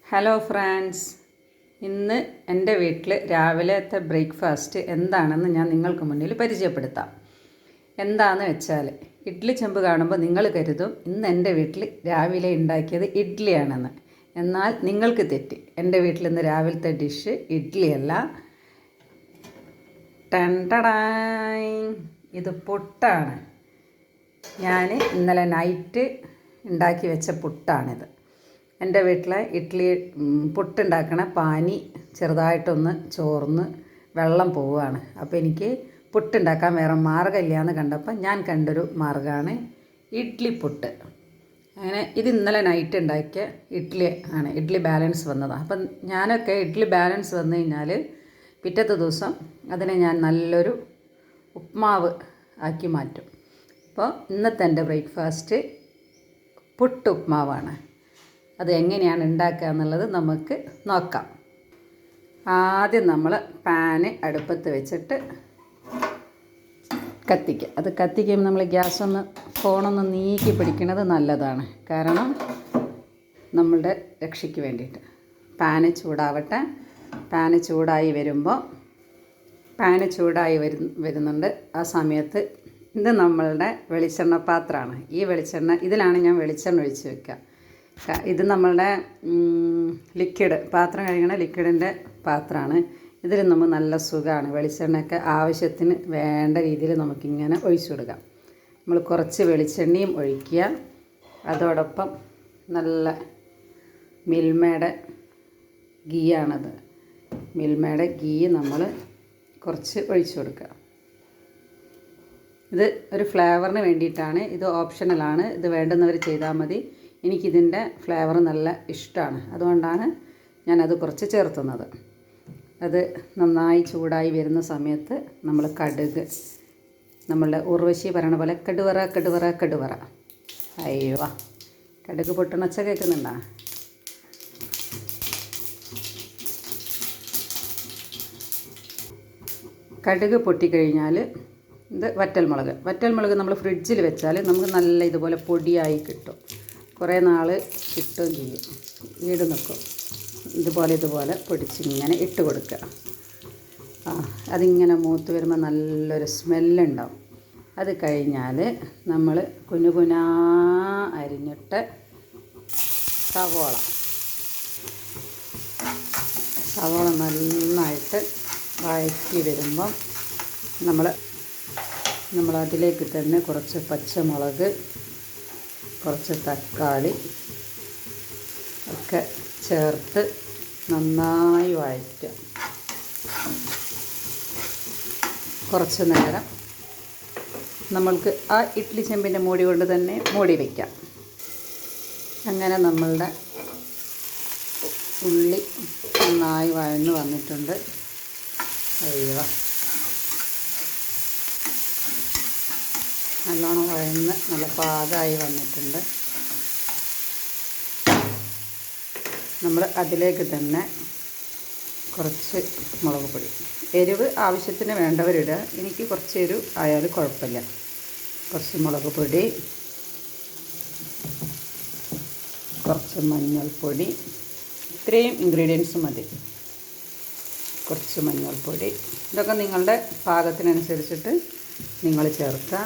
Hello friends, ഇന്ന് എൻ്റെ വീട്ടിൽ രാവിലത്തെ ബ്രേക്ക്ഫാസ്റ്റ് എന്താണെന്ന് ഞാൻ നിങ്ങൾക്ക് മുന്നിൽ പരിചയപ്പെടുത്താം. എന്താണെന്ന് വെച്ചാൽ, ഇഡ്ഡലി ചെമ്പ് കാണുമ്പോൾ നിങ്ങൾ കരുതും ഇന്ന് എൻ്റെ വീട്ടിൽ രാവിലെ ഉണ്ടാക്കിയത് ഇഡ്ഡലിയാണെന്ന്. എന്നാൽ നിങ്ങൾക്ക് തെറ്റി. എൻ്റെ വീട്ടിൽ ഇന്ന് രാവിലത്തെ ഡിഷ് ഇഡ്ഡലിയല്ല. ടണ്ടടായ്, ഇത് പുട്ടാണ്. ഞാൻ ഇന്നലെ നൈറ്റ് ഉണ്ടാക്കി വെച്ച പുട്ടാണിത്. എൻ്റെ വീട്ടിലെ പുട്ടുണ്ടാക്കണ പാനി ചെറുതായിട്ടൊന്ന് ചോർന്ന് വെള്ളം പോവുകയാണ്. അപ്പോൾ എനിക്ക് പുട്ടുണ്ടാക്കാൻ വേറെ മാർഗ്ഗമില്ല എന്ന് കണ്ടപ്പോൾ ഞാൻ കണ്ടൊരു മാർഗ്ഗമാണ് ഇഡ്ഡലി പുട്ട്. അങ്ങനെ ഇത് ഇന്നലെ നൈറ്റ് ഉണ്ടാക്കിയ ഇഡ്ഡലി ആണ്. ഇഡ്ഡലി ബാലൻസ് വന്നതാണ്. അപ്പം ഞാനൊക്കെ ഇഡ്ഡലി ബാലൻസ് വന്നു കഴിഞ്ഞാൽ പിറ്റത്തെ ദിവസം അതിനെ ഞാൻ നല്ലൊരു ഉപ്മാവ് ആക്കി മാറ്റും. അപ്പോൾ ഇന്നത്തെ എൻ്റെ ബ്രേക്ക്ഫാസ്റ്റ് പുട്ട് ഉപ്മാവാണ്. അത് എങ്ങനെയാണ് ഉണ്ടാക്കുക എന്നുള്ളത് നമുക്ക് നോക്കാം. ആദ്യം നമ്മൾ പാന് അടുപ്പത്ത് വെച്ചിട്ട് കത്തിക്കുക. അത് കത്തിക്കുമ്പോൾ നമ്മൾ ഫോണൊന്ന് നീക്കി പിടിക്കുന്നത് നല്ലതാണ്. കാരണം നമ്മളുടെ രക്ഷയ്ക്ക് വേണ്ടിയിട്ട്. പാന് ചൂടാവട്ടെ. പാന് ചൂടായി വരുന്നുണ്ട്. ആ സമയത്ത് ഇത് നമ്മളുടെ വെളിച്ചെണ്ണ പാത്രമാണ്. ഈ ഇതിലാണ് ഞാൻ വെളിച്ചെണ്ണ ഒഴിച്ച് വെക്കുക. ഇത് നമ്മളുടെ പാത്രം കഴുകണ ലിക്വിഡിൻ്റെ പാത്രമാണ്. ഇതിൽ നമ്മൾ നല്ല സുഖമാണ്. വെളിച്ചെണ്ണയൊക്കെ ആവശ്യത്തിന് വേണ്ട രീതിയിൽ നമുക്കിങ്ങനെ ഒഴിച്ചു കൊടുക്കാം. നമ്മൾ കുറച്ച് വെളിച്ചെണ്ണയും ഒഴിക്കുക. അതോടൊപ്പം നല്ല മിൽമയുടെ ഗീയാണത്. മിൽമയുടെ ഗീ നമ്മൾ കുറച്ച് ഒഴിച്ചു കൊടുക്കുക. ഇത് ഒരു ഫ്ലേവറിന് വേണ്ടിയിട്ടാണ്. ഇത് ഓപ്ഷണലാണ്. ഇത് വേണ്ടുന്നവർ ചെയ്താൽ മതി. എനിക്കിതിൻ്റെ ഫ്ലേവർ നല്ല ഇഷ്ടമാണ്. അതുകൊണ്ടാണ് ഞാനത് കുറച്ച് ചേർത്തുന്നത്. അത് നന്നായി ചൂടായി വരുന്ന സമയത്ത് നമ്മൾ കടുക്, നമ്മളുടെ ഉർവശി പറയണ പോലെ കടുവറ. അയ്യോ, കടുക് പൊട്ടണൊച്ച കേൾക്കുന്നുണ്ടോ? കടുക് പൊട്ടിക്കഴിഞ്ഞാൽ ഇത് വറ്റൽമുളക് നമ്മൾ ഫ്രിഡ്ജിൽ വെച്ചാൽ നമുക്ക് നല്ല ഇതുപോലെ പൊടിയായി കിട്ടും. കുറേ നാൾ കിട്ടുകയും ചെയ്യും. ഈട് നിൽക്കും. ഇതുപോലെ പൊടിച്ചിങ്ങനെ ഇട്ട് കൊടുക്കുക. അതിങ്ങനെ മൂത്ത് വരുമ്പോൾ നല്ലൊരു സ്മെല്ലുണ്ടാവും. അത് കഴിഞ്ഞാൽ നമ്മൾ കുനുകുനാ അരിഞ്ഞിട്ട സവോള നന്നായിട്ട് വഴറ്റി വരുമ്പം നമ്മൾ അതിലേക്ക് തന്നെ കുറച്ച് പച്ചമുളക്, കുറച്ച് തക്കാളി ഒക്കെ ചേർത്ത് നന്നായി വഴറ്റുക. കുറച്ച് നേരം നമ്മൾക്ക് ആ ഇഡ്ഡലി ചെമ്പിൻ്റെ മൂടി കൊണ്ട് തന്നെ മൂടി വയ്ക്കാം. അങ്ങനെ നമ്മളുടെ ഉള്ളി നന്നായി വഴന്ന് വന്നിട്ടുണ്ട്. അയ്യോ, നല്ലോണം വഴന്ന് നല്ല പാകമായി വന്നിട്ടുണ്ട്. നമ്മൾ അതിലേക്ക് തന്നെ കുറച്ച് മുളക് പൊടി, എരിവ് ആവശ്യത്തിന് വേണ്ടവരിടുക. എനിക്ക് കുറച്ച് എരിവ് ആയാലും കുഴപ്പമില്ല. കുറച്ച് മുളക് പൊടി, കുറച്ച് മഞ്ഞൾപ്പൊടി, ഇത്രയും ഇൻഗ്രീഡിയൻസ് മതി. കുറച്ച് മഞ്ഞൾപ്പൊടി, ഇതൊക്കെ നിങ്ങളുടെ പാകത്തിനനുസരിച്ചിട്ട് നിങ്ങൾ ചേർക്കുക.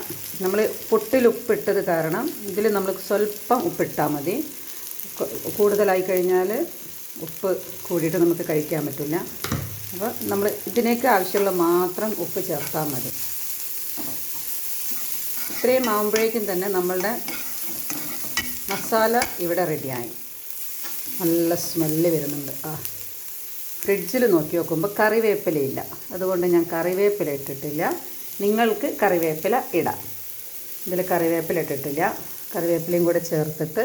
നമ്മൾ പുട്ടിൽ ഉപ്പിട്ടത് കാരണം ഇതിൽ നമ്മൾ സ്വല്പം ഉപ്പിട്ടാൽ മതി. കൂടുതലായി കഴിഞ്ഞാൽ ഉപ്പ് കൂടിയിട്ട് നമുക്ക് കഴിക്കാൻ പറ്റില്ല. അപ്പോൾ നമ്മൾ ഇതിനേക്ക് ആവശ്യമുള്ള മാത്രം ഉപ്പ് ചേർത്താൽ മതി. ഇത്രയും ആകുമ്പോഴേക്കും തന്നെ നമ്മളുടെ മസാല ഇവിടെ റെഡിയായി. നല്ല സ്മെല്ല് വരുന്നുണ്ട്. ഫ്രിഡ്ജിൽ നോക്കി നോക്കുമ്പോൾ കറിവേപ്പിലയില്ല. അതുകൊണ്ട് ഞാൻ കറിവേപ്പില ഇട്ടിട്ടില്ല. നിങ്ങൾക്ക് കറിവേപ്പില ഇടാം. ഇതിൽ കറിവേപ്പില ഇട്ടിട്ടില്ല. കറിവേപ്പിലയും കൂടെ ചേർത്തിട്ട്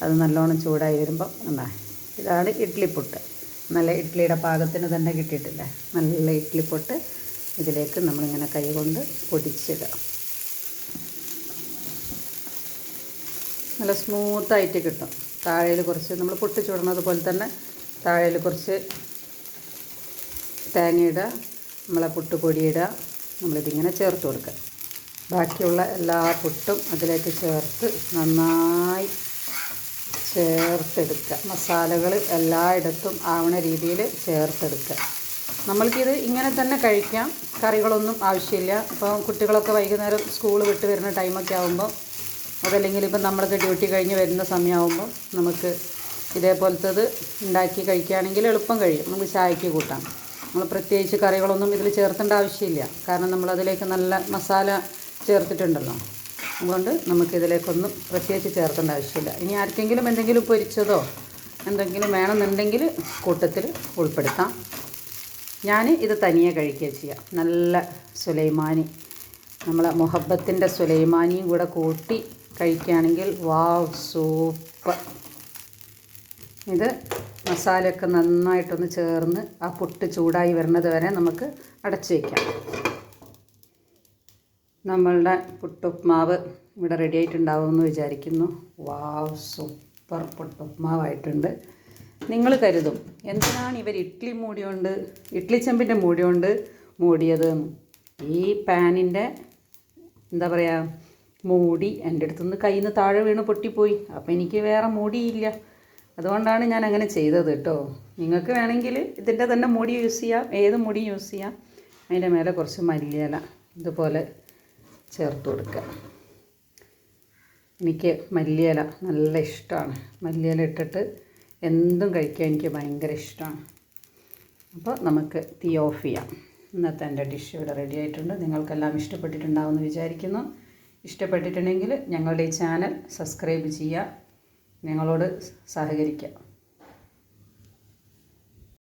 അത് നല്ലോണം ചൂടായി വരുമ്പം ഇതാണ് ഇഡ്ഡലിപ്പുട്ട്. നല്ല ഇഡ്ഡലിയുടെ പാകത്തിന് തന്നെ കിട്ടിയിട്ടില്ല. നല്ല ഇഡ്ഡലിപ്പുട്ട് ഇതിലേക്ക് നമ്മളിങ്ങനെ കൈ കൊണ്ട് പൊടിച്ചിടുക. നല്ല സ്മൂത്തായിട്ട് കിട്ടും. താഴയിൽ കുറച്ച് നമ്മൾ പുട്ട് ചൂടുന്നത് പോലെ തന്നെ താഴയിൽ കുറച്ച് തേങ്ങയിടുക, നമ്മളെ പുട്ടുപൊടിയിടുക. നമ്മളിതിങ്ങനെ ചേർത്ത് കൊടുക്കുക. ബാക്കിയുള്ള എല്ലാ പുട്ടും അതിലേക്ക് ചേർത്ത് നന്നായി ചേർത്തെടുക്കുക. മസാലകൾ എല്ലായിടത്തും ആവണ രീതിയിൽ ചേർത്തെടുക്കുക. നമ്മൾക്കിത് ഇങ്ങനെ തന്നെ കഴിക്കാം, കറികളൊന്നും ആവശ്യമില്ല. ഇപ്പോൾ കുട്ടികളൊക്കെ വൈകുന്നേരം സ്കൂൾ വിട്ട് വരുന്ന ടൈമൊക്കെ ആകുമ്പോൾ, അതല്ലെങ്കിൽ ഇപ്പം നമ്മളൊക്കെ ഡ്യൂട്ടി കഴിഞ്ഞ് വരുന്ന സമയമാകുമ്പോൾ നമുക്ക് ഇതേപോലത്തത് ഉണ്ടാക്കി കഴിക്കുകയാണെങ്കിൽ എളുപ്പം കഴിയും. നമുക്ക് ചായക്ക് കൂട്ടാം. നമ്മൾ പ്രത്യേകിച്ച് കറികളൊന്നും ഇതിൽ ചേർത്തേണ്ട ആവശ്യമില്ല, കാരണം നമ്മളതിലേക്ക് നല്ല മസാല ചേർത്തിട്ടുണ്ടല്ലോ. അതുകൊണ്ട് നമുക്കിതിലേക്കൊന്നും പ്രത്യേകിച്ച് ചേർത്തേണ്ട ആവശ്യമില്ല. ഇനി ആർക്കെങ്കിലും എന്തെങ്കിലും പൊരിച്ചതോ എന്തെങ്കിലും വേണമെന്നുണ്ടെങ്കിൽ കൂട്ടത്തിൽ ഉൾപ്പെടുത്താം. ഞാൻ ഇത് തനിയെ കഴിക്കുക ചെയ്യാം. നല്ല സുലൈമാനി, നമ്മളെ മുഹബത്തിൻ്റെ സുലൈമാനിയും കൂടെ കൂട്ടി കഴിക്കുകയാണെങ്കിൽ വാവ്, സൂപ്പർ. ഇത് മസാലയൊക്കെ നന്നായിട്ടൊന്ന് ചേർന്ന് ആ പുട്ട് ചൂടായി വരുന്നത് വരെ നമുക്ക് അടച്ചു വയ്ക്കാം. നമ്മളുടെ പുട്ടുപ്മാവ് ഇവിടെ റെഡി ആയിട്ടുണ്ടാവുമെന്ന് വിചാരിക്കുന്നു. വാവ്, സൂപ്പർ പുട്ടുപ്മാവായിട്ടുണ്ട്. നിങ്ങൾ കരുതും എന്തിനാണ് ഇവർ ഇഡ്ഡലി ചെമ്പിൻ്റെ മൂടി കൊണ്ട് മൂടിയത്? ഈ പാനിൻ്റെ എന്താ പറയുക, മൂടി എൻ്റെ അടുത്തുനിന്ന് കയ്യിൽ നിന്ന് താഴെ വീണ് പൊട്ടിപ്പോയി. അപ്പോൾ എനിക്ക് വേറെ മൂടിയില്ല, അതുകൊണ്ടാണ് ഞാൻ അങ്ങനെ ചെയ്തത് കേട്ടോ. നിങ്ങൾക്ക് വേണമെങ്കിൽ ഇതിൻ്റെ തന്നെ മൂടി യൂസ് ചെയ്യാം, ഏത് മൂടി യൂസ് ചെയ്യാം. അതിൻ്റെ മേലെ കുറച്ച് മല്ലിയില ഇതുപോലെ ചേർത്ത് കൊടുക്കുക. എനിക്ക് മല്ലിയില നല്ല ഇഷ്ടമാണ്. മല്ലിയില ഇട്ടിട്ട് എന്തും കഴിക്കാൻ എനിക്ക് ഭയങ്കര ഇഷ്ടമാണ്. അപ്പോൾ നമുക്ക് തീ ഓഫ് ചെയ്യാം. ഇന്നത്തെ എൻ്റെ ഡിഷ് ഇവിടെ റെഡി ആയിട്ടുണ്ട്. നിങ്ങൾക്കെല്ലാം ഇഷ്ടപ്പെട്ടിട്ടുണ്ടാവുമെന്ന് വിചാരിക്കുന്നു. ഇഷ്ടപ്പെട്ടിട്ടുണ്ടെങ്കിൽ ഞങ്ങളുടെ ഈ ചാനൽ സബ്സ്ക്രൈബ് ചെയ്യുക, ഞങ്ങളോട് സഹകരിക്കുക.